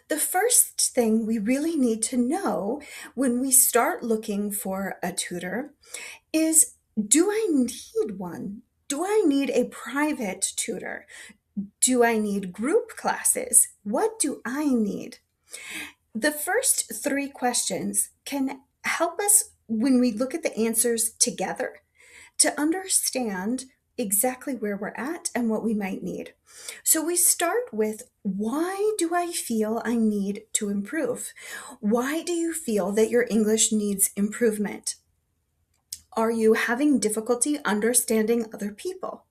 The first thing we really need to know when we start looking for a tutor is, do I need one? Do I need a private tutor? Do I need group classes? What do I need? The first three questions can help us when we look at the answers together to understand exactly where we're at and what we might need. So we start with, why do I feel I need to improve? Why do you feel that your English needs improvement? Are you having difficulty understanding other people?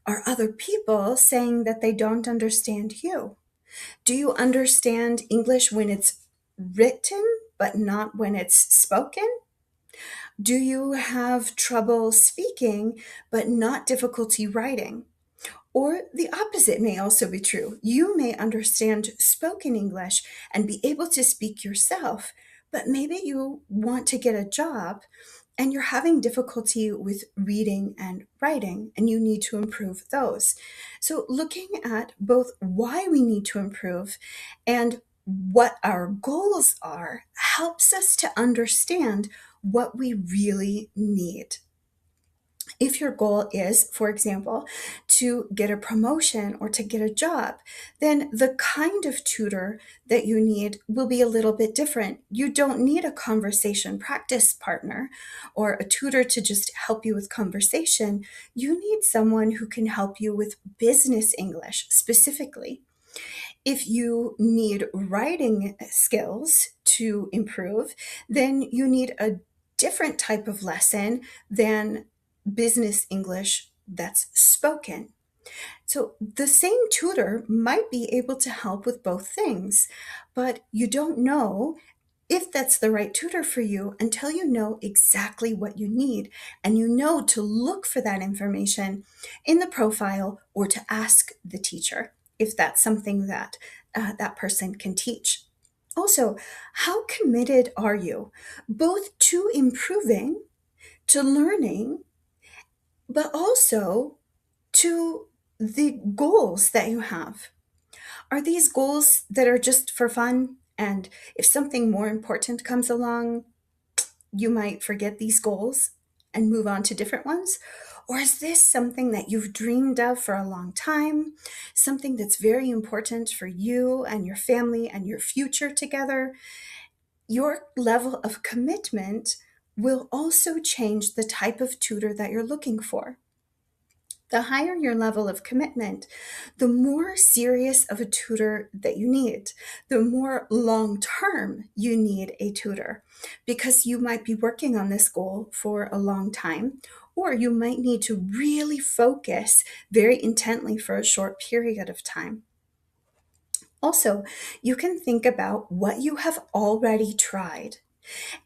Are other people saying that they don't understand you? Do you understand English when it's written, but not when it's spoken? Do you have trouble speaking, but not difficulty writing? Or the opposite may also be true. You may understand spoken English and be able to speak yourself, but maybe you want to get a job and you're having difficulty with reading and writing, and you need to improve those. So, looking at both why we need to improve and what our goals are helps us to understand what we really need. If your goal is, for example, to get a promotion or to get a job, then the kind of tutor that you need will be a little bit different. You don't need a conversation practice partner or a tutor to just help you with conversation. You need someone who can help you with business English specifically. If you need writing skills to improve, then you need a different type of lesson than business English that's spoken. So the same tutor might be able to help with both things, but you don't know if that's the right tutor for you until you know exactly what you need and you know to look for that information in the profile or to ask the teacher if that's something that that person can teach. Also, how committed are you both to improving, to learning, but also to the goals that you have? Are these goals that are just for fun? And if something more important comes along, you might forget these goals and move on to different ones? Or is this something that you've dreamed of for a long time? Something that's very important for you and your family and your future together? Your level of commitment will also change the type of tutor that you're looking for. The higher your level of commitment, the more serious of a tutor that you need, the more long term you need a tutor, because you might be working on this goal for a long time, or you might need to really focus very intently for a short period of time. Also, you can think about what you have already tried.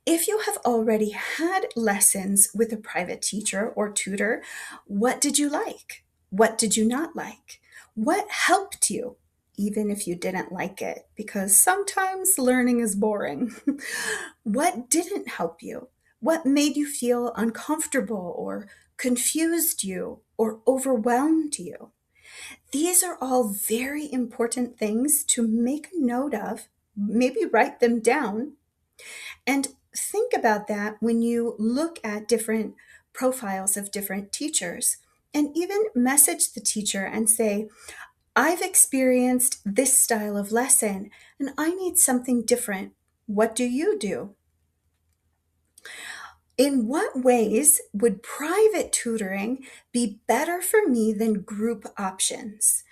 If you have already had lessons with a private teacher or tutor, what did you like? What did you not like? What helped you, even if you didn't like it? Because sometimes learning is boring. What didn't help you? What made you feel uncomfortable or confused you or overwhelmed you? These are all very important things to make a note of, maybe write them down, and think about that when you look at different profiles of different teachers. And even message the teacher and say, I've experienced this style of lesson and I need something different. What do you do? In what ways would private tutoring be better for me than group options?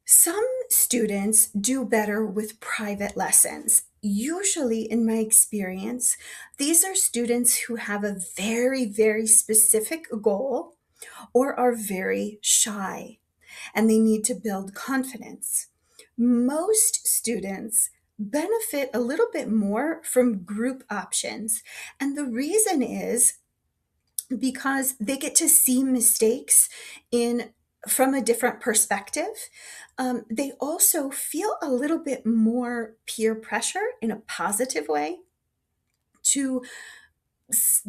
Some students do better with private lessons. Usually, in my experience, these are students who have a very, very specific goal or are very shy and they need to build confidence. Most students benefit a little bit more from group options. And the reason is because they get to see mistakes in from a different perspective. They also feel a little bit more peer pressure in a positive way to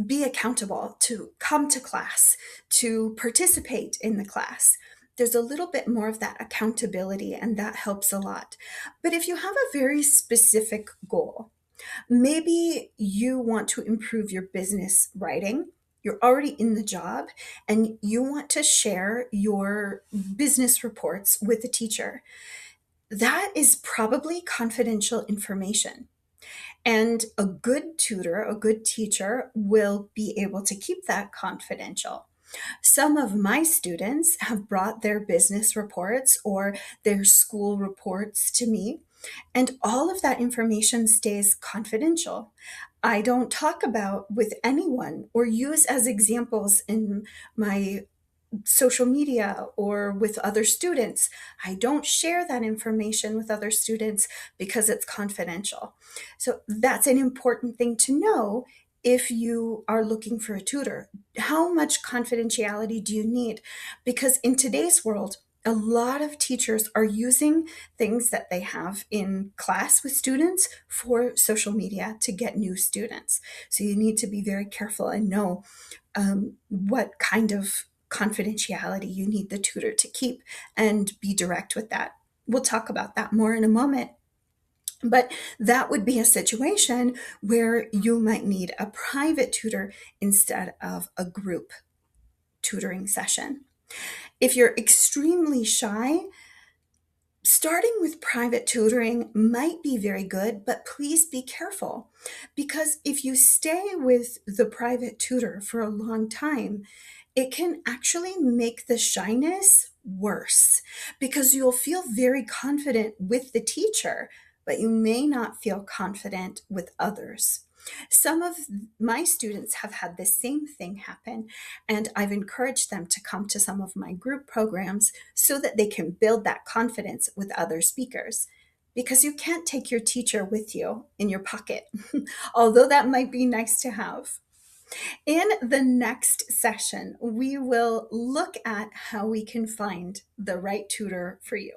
be accountable, to come to class, to participate in the class. there's a little bit more of that accountability, and that helps a lot. But if you have a very specific goal, maybe you want to improve your business writing. You're already in the job and you want to share your business reports with the teacher. That is probably confidential information. And a good tutor, a good teacher will be able to keep that confidential. Some of my students have brought their business reports or their school reports to me, and all of that information stays confidential. I don't talk about with anyone or use as examples in my social media or with other students. I don't share that information with other students because it's confidential. So that's an important thing to know if you are looking for a tutor. How much confidentiality do you need? Because in today's world, a lot of teachers are using things that they have in class with students for social media to get new students. So you need to be very careful and know what kind of confidentiality you need the tutor to keep and be direct with that. We'll talk about that more in a moment. But that would be a situation where you might need a private tutor instead of a group tutoring session. If you're extremely shy, starting with private tutoring might be very good, but please be careful because if you stay with the private tutor for a long time, it can actually make the shyness worse because you'll feel very confident with the teacher, but you may not feel confident with others. Some of my students have had the same thing happen, and I've encouraged them to come to some of my group programs so that they can build that confidence with other speakers. Because you can't take your teacher with you in your pocket, although that might be nice to have. In the next session, we will look at how we can find the right tutor for you.